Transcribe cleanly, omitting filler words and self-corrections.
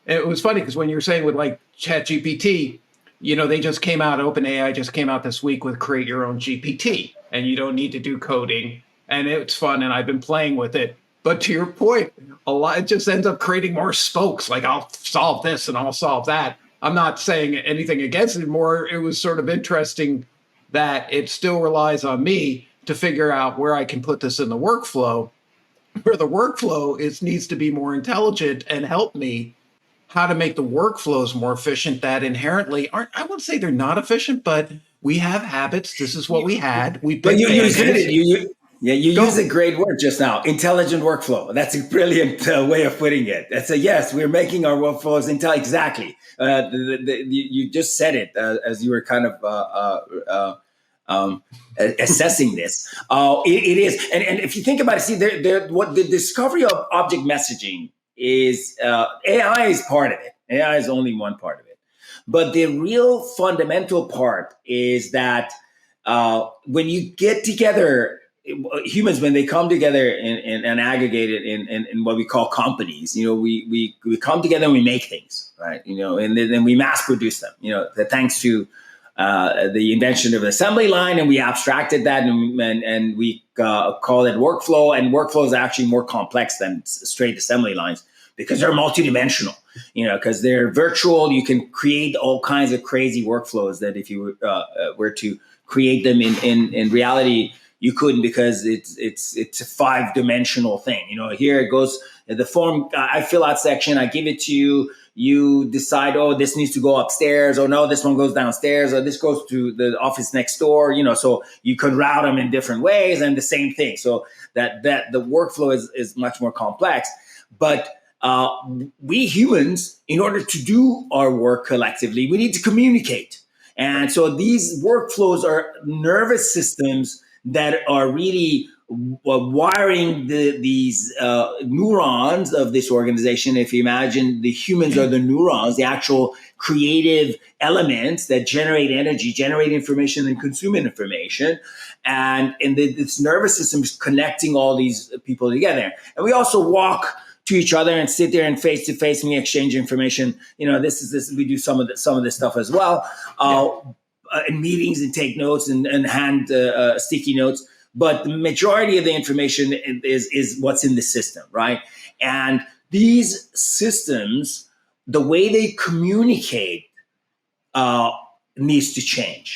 it was funny because when you're saying with like ChatGPT, they just came out, OpenAI just came out this week with create your own GPT, and you don't need to do coding, and it's fun, and I've been playing with it. But to your point, a lot, it just ends up creating more spokes. Like I'll solve this and I'll solve that. I'm not saying anything against it. More, it was sort of interesting that it still relies on me to figure out where I can put this in the workflow, where the workflow is needs to be more intelligent and help me how to make the workflows more efficient that inherently aren't, I wouldn't say they're not efficient, but we have habits. This is what we had. We But picked you said band-aids. it. You Go. use a great word just now, intelligent workflow. That's a brilliant way of putting it. That's a yes. We're making our workflows exactly. You just said it as you were kind of assessing this. It is, and if you think about it, see, what the discovery of object messaging is. AI is part of it. AI is only one part of it, but the real fundamental part is that when you get together, humans, when they come together and aggregate it in what we call companies, we come together and we make things, right? And then we mass produce them, thanks to the invention of the assembly line, and we abstracted that and we call it workflow. And workflow is actually more complex than straight assembly lines because they're multidimensional, because they're virtual. You can create all kinds of crazy workflows that if you were to create them in reality, you couldn't, because it's a 5-dimensional thing. Here it goes, the form, I fill out section, I give it to you. You decide, oh, this needs to go upstairs, or no, this one goes downstairs, or this goes to the office next door. So you could route them in different ways, and the same thing. So that the workflow is much more complex. But we humans, in order to do our work collectively, we need to communicate. And so these workflows are nervous systems that are really wiring these neurons of this organization. If you imagine the humans are the neurons, the actual creative elements that generate energy, generate information, and consume information. And this nervous system is connecting all these people together. And we also walk to each other and sit there and face to face and we exchange information. This we do some of this stuff as well. In meetings and take notes and hand sticky notes, but the majority of the information is what's in the system, right? And these systems, the way they communicate needs to change.